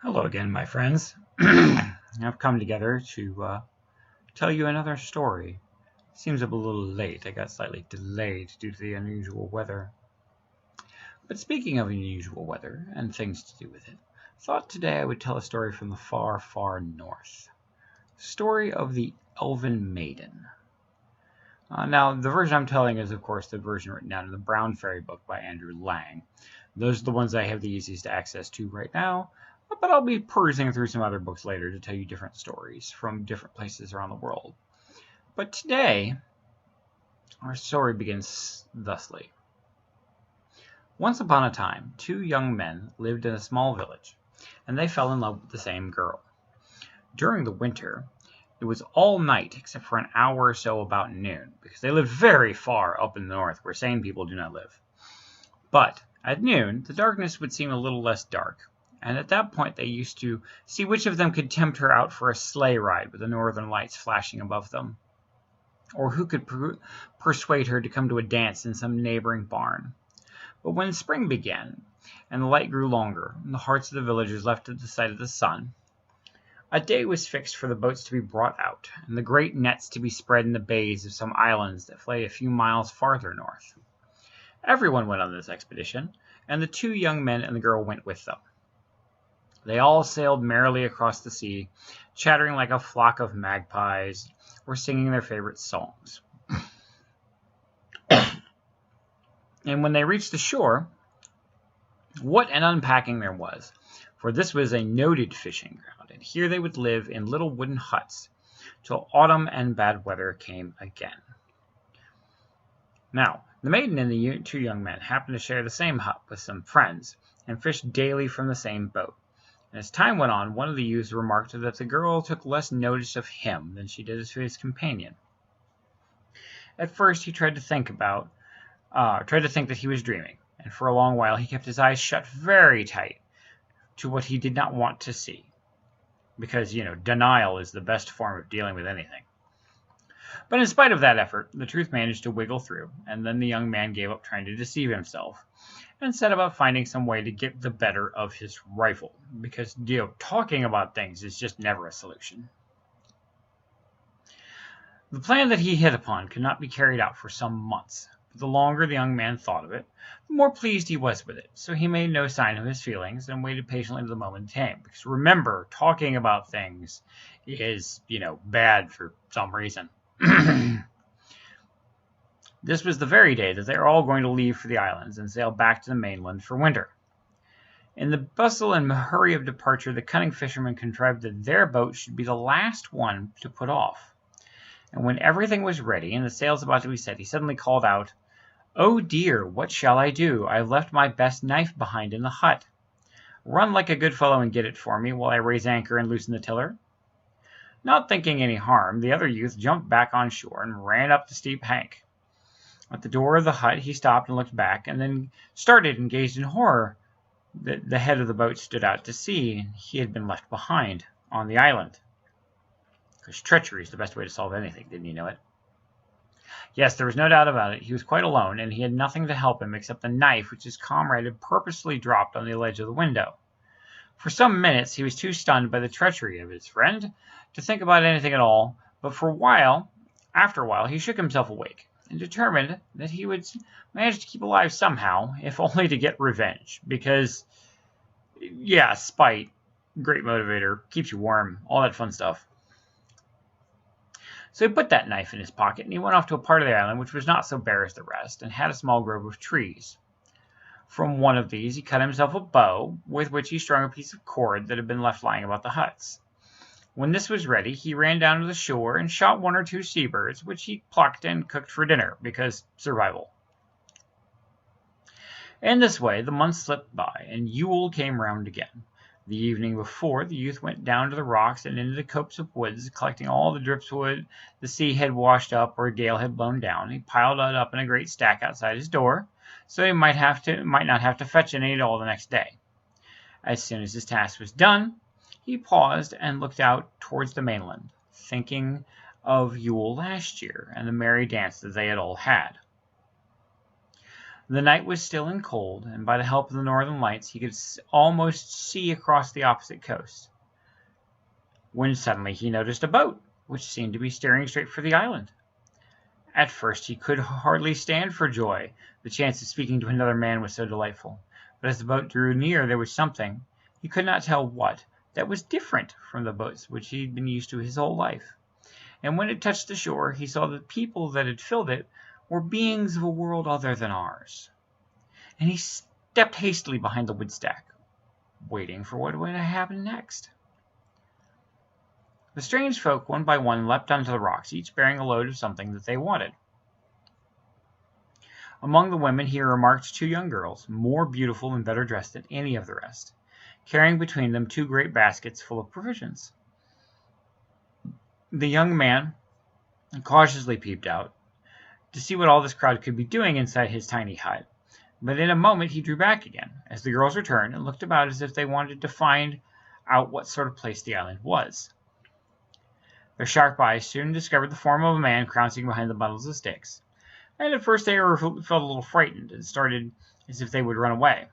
Hello again, my friends. I've come together to tell you another story. Seems a little late. I got slightly delayed due to the unusual weather. But speaking of unusual weather and things to do with it, I thought today I would tell a story from the far, far north. Story of the Elven Maiden. Now, the version I'm telling is, of course, the version written down in the Brown Fairy book by Andrew Lang. Those are the ones I have the easiest access to right now, but I'll be perusing through some other books later to tell you different stories from different places around the world. But today, our story begins thusly. Once upon a time, two young men lived in a small village, and they fell in love with the same girl. During the winter, it was all night except for an hour or so about noon, because they lived very far up in the north where sane people do not live. But at noon, the darkness would seem a little less dark, and at that point they used to see which of them could tempt her out for a sleigh ride with the northern lights flashing above them, or who could persuade her to come to a dance in some neighboring barn. But when spring began, and the light grew longer, and the hearts of the villagers left at the sight of the sun, a day was fixed for the boats to be brought out, and the great nets to be spread in the bays of some islands that lay a few miles farther north. Everyone went on this expedition, and the two young men and the girl went with them. They all sailed merrily across the sea, chattering like a flock of magpies, or singing their favorite songs. And when they reached the shore, what an unpacking there was, for this was a noted fishing ground, and here they would live in little wooden huts till autumn and bad weather came again. Now, the maiden and the two young men happened to share the same hut with some friends, and fished daily from the same boat. And as time went on, one of the youths remarked that the girl took less notice of him than she did of his companion. At first, he tried to think that he was dreaming, and for a long while he kept his eyes shut very tight to what he did not want to see, because, denial is the best form of dealing with anything. But in spite of that effort, the truth managed to wiggle through, and then the young man gave up trying to deceive himself, and set about finding some way to get the better of his rifle, because, talking about things is just never a solution. The plan that he hit upon could not be carried out for some months, but the longer the young man thought of it, the more pleased he was with it, so he made no sign of his feelings and waited patiently till the moment came, because remember, talking about things is, bad for some reason. This was the very day that they were all going to leave for the islands and sail back to the mainland for winter. In the bustle and hurry of departure, the cunning fisherman contrived that their boat should be the last one to put off. And when everything was ready and the sails about to be set, he suddenly called out, "Oh dear, what shall I do? I have left my best knife behind in the hut. Run like a good fellow and get it for me while I raise anchor and loosen the tiller." Not thinking any harm, the other youth jumped back on shore and ran up the steep bank. At the door of the hut he stopped and looked back, and then started and gazed in horror. The head of the boat stood out to sea, and he had been left behind on the island. Because treachery is the best way to solve anything, didn't you know it? Yes, there was no doubt about it. He was quite alone, and he had nothing to help him except the knife which his comrade had purposely dropped on the ledge of the window. For some minutes he was too stunned by the treachery of his friend to think about anything at all, but after a while he shook himself awake, and determined that he would manage to keep alive somehow, if only to get revenge, because, spite, great motivator, keeps you warm, all that fun stuff. So he put that knife in his pocket, and he went off to a part of the island which was not so bare as the rest, and had a small grove of trees. From one of these he cut himself a bow, with which he strung a piece of cord that had been left lying about the huts. When this was ready, he ran down to the shore and shot one or two seabirds, which he plucked and cooked for dinner, because survival. In this way the months slipped by, and Yule came round again. The evening before, the youth went down to the rocks and into the copse of woods, collecting all the driftwood the sea had washed up or a gale had blown down. He piled it up in a great stack outside his door, so he might not have to fetch any at all the next day. As soon as his task was done, he paused and looked out towards the mainland, thinking of Yule last year and the merry dance that they had all had. The night was still and cold, and by the help of the northern lights he could almost see across the opposite coast, when suddenly he noticed a boat, which seemed to be steering straight for the island. At first he could hardly stand for joy. The chance of speaking to another man was so delightful. But as the boat drew near, there was something, he could not tell what, that was different from the boats which he had been used to his whole life. And when it touched the shore, he saw that the people that had filled it were beings of a world other than ours. And he stepped hastily behind the woodstack, waiting for what would happen next. The strange folk, one by one, leapt onto the rocks, each bearing a load of something that they wanted. Among the women he remarked 2 young girls, more beautiful and better dressed than any of the rest, carrying between them 2 great baskets full of provisions. The young man cautiously peeped out to see what all this crowd could be doing inside his tiny hut, but in a moment he drew back again, as the girls returned and looked about as if they wanted to find out what sort of place the island was. Their sharp eyes soon discovered the form of a man crouching behind the bundles of sticks, and at first they felt a little frightened and started as if they would run away.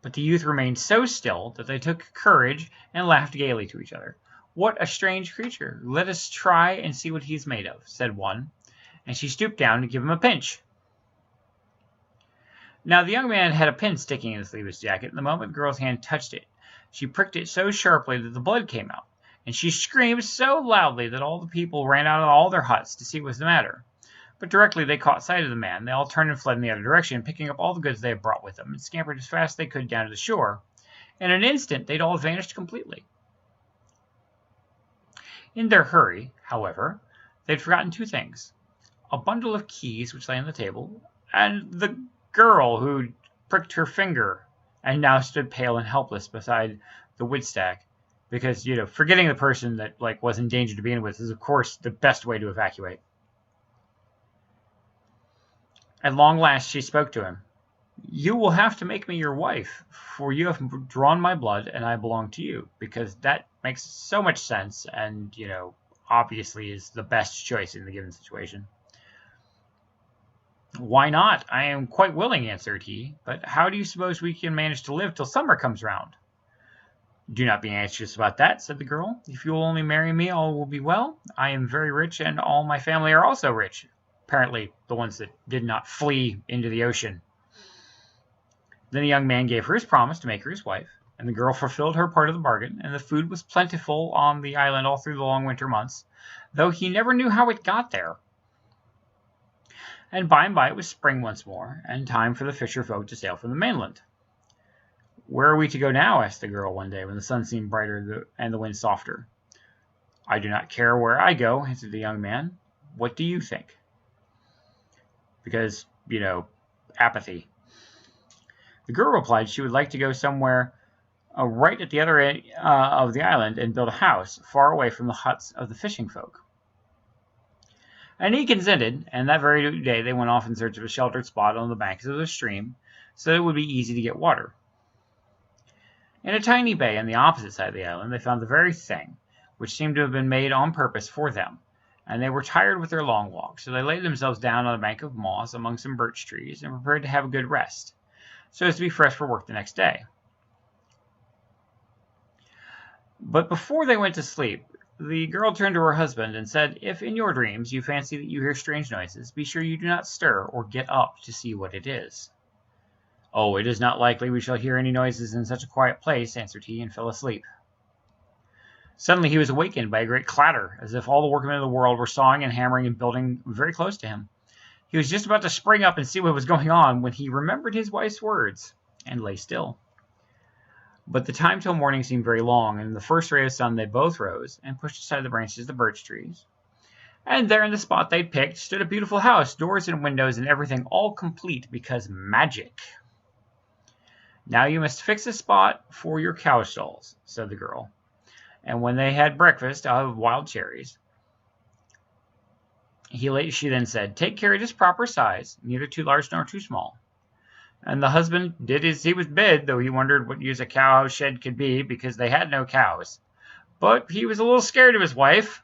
But the youth remained so still that they took courage and laughed gaily to each other. "What a strange creature! Let us try and see what he is made of," said one, and she stooped down to give him a pinch. Now the young man had a pin sticking in the sleeve of his jacket, and the moment the girl's hand touched it, she pricked it so sharply that the blood came out. And she screamed so loudly that all the people ran out of all their huts to see what was the matter. But directly they caught sight of the man, they all turned and fled in the other direction, picking up all the goods they had brought with them, and scampered as fast as they could down to the shore. In an instant they'd all vanished completely. In their hurry, however, they'd forgotten 2 things: a bundle of keys which lay on the table, and the girl who pricked her finger and now stood pale and helpless beside the woodstack. Because, forgetting the person that was in danger to begin with is, of course, the best way to evacuate. At long last she spoke to him. "You will have to make me your wife, for you have drawn my blood, and I belong to you," because that makes so much sense, and, obviously is the best choice in the given situation. "Why not? I am quite willing," answered he, "but how do you suppose we can manage to live till summer comes round?" "Do not be anxious about that," said the girl. "If you will only marry me, all will be well. I am very rich, and all my family are also rich." Apparently, the ones that did not flee into the ocean. Then the young man gave her his promise to make her his wife, and the girl fulfilled her part of the bargain, and the food was plentiful on the island all through the long winter months, though he never knew how it got there. And by and by it was spring once more, and time for the fisher folk to sail from the mainland. "Where are we to go now?" asked the girl one day, when the sun seemed brighter and the wind softer. "I do not care where I go," answered the young man. "What do you think?" Because, apathy. The girl replied she would like to go somewhere right at the other end of the island and build a house, far away from the huts of the fishing folk. And he consented, and that very day they went off in search of a sheltered spot on the banks of the stream, so that it would be easy to get water. In a tiny bay on the opposite side of the island they found the very thing, which seemed to have been made on purpose for them, and they were tired with their long walk, so they laid themselves down on a bank of moss among some birch trees, and prepared to have a good rest, so as to be fresh for work the next day. But before they went to sleep, the girl turned to her husband and said, "If in your dreams you fancy that you hear strange noises, be sure you do not stir or get up to see what it is." "Oh, it is not likely we shall hear any noises in such a quiet place," answered he, and fell asleep. Suddenly he was awakened by a great clatter, as if all the workmen of the world were sawing and hammering and building very close to him. He was just about to spring up and see what was going on, when he remembered his wife's words, and lay still. But the time till morning seemed very long, and in the first ray of sun they both rose, and pushed aside the branches of the birch trees. And there in the spot they'd picked stood a beautiful house, doors and windows and everything all complete, because magic. "Now you must fix a spot for your cow stalls," said the girl. And when they had breakfast of wild cherries, she then said, "Take care it is proper size, neither too large nor too small." And the husband did as he was bid, though he wondered what use a cow shed could be, because they had no cows. But he was a little scared of his wife,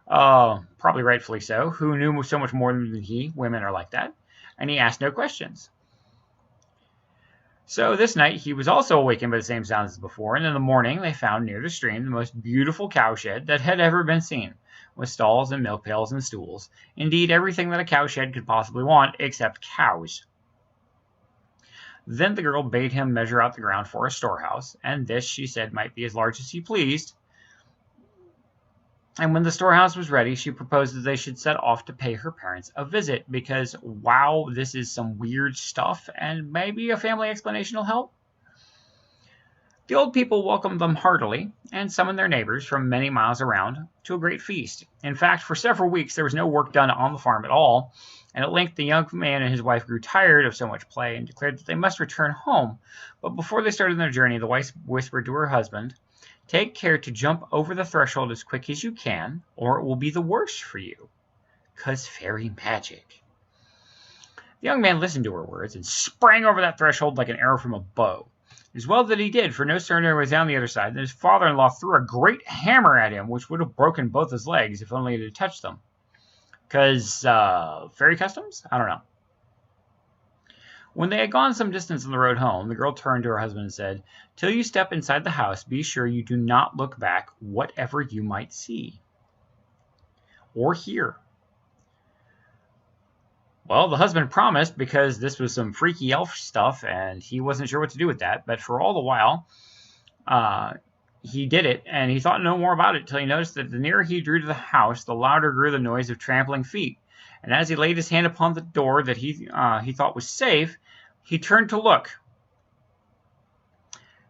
probably rightfully so, who knew so much more than he. Women are like that. and he asked no questions. So this night he was also awakened by the same sounds as before, and in the morning they found near the stream the most beautiful cowshed that had ever been seen, with stalls and milk pails and stools, indeed everything that a cowshed could possibly want except cows. Then the girl bade him measure out the ground for a storehouse, and this, she said, might be as large as he pleased. And when the storehouse was ready, she proposed that they should set off to pay her parents a visit, because, wow, this is some weird stuff, and maybe a family explanation will help. The old people welcomed them heartily, and summoned their neighbors from many miles around to a great feast. In fact, for several weeks there was no work done on the farm at all, and at length the young man and his wife grew tired of so much play and declared that they must return home. But before they started their journey, the wife whispered to her husband, "Take care to jump over the threshold as quick as you can, or it will be the worse for you, 'cause fairy magic." The young man listened to her words and sprang over that threshold like an arrow from a bow. It was well that he did, for no sooner was he on the other side than his father-in-law threw a great hammer at him, which would have broken both his legs if only it had touched them. 'Cause fairy customs? I don't know. When they had gone some distance on the road home, the girl turned to her husband and said, "Till you step inside the house, be sure you do not look back, whatever you might see or hear." Well, the husband promised, because this was some freaky elf stuff, and he wasn't sure what to do with that. But for all the while, he did it, and he thought no more about it till he noticed that the nearer he drew to the house, the louder grew the noise of trampling feet. And as he laid his hand upon the door that he thought was safe, he turned to look.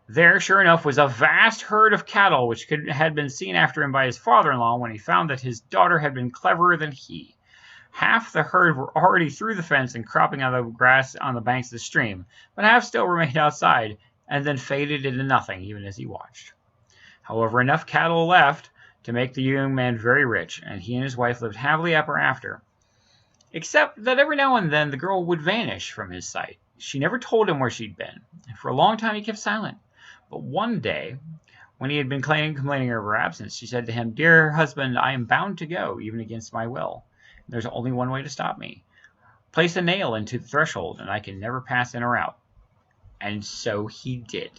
There, sure enough, was a vast herd of cattle, which had been seen after him by his father-in-law when he found that his daughter had been cleverer than he. Half the herd were already through the fence and cropping out of the grass on the banks of the stream, but half still remained outside, and then faded into nothing even as he watched. However, enough cattle left to make the young man very rich, and he and his wife lived happily ever after. Except that every now and then the girl would vanish from his sight. She never told him where she'd been, and for a long time he kept silent. But one day, when he had been complaining of her absence, she said to him, "Dear husband, I am bound to go, even against my will. There's only one way to stop me. Place a nail into the threshold, and I can never pass in or out." And so he did.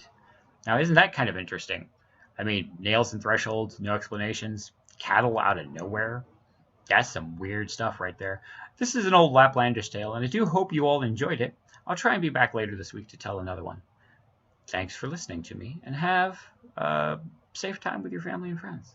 Now, isn't that kind of interesting? I mean, nails and thresholds, no explanations, cattle out of nowhere. That's some weird stuff right there. This is an old Laplandish tale, and I do hope you all enjoyed it. I'll try and be back later this week to tell another one. Thanks for listening to me, and have a safe time with your family and friends.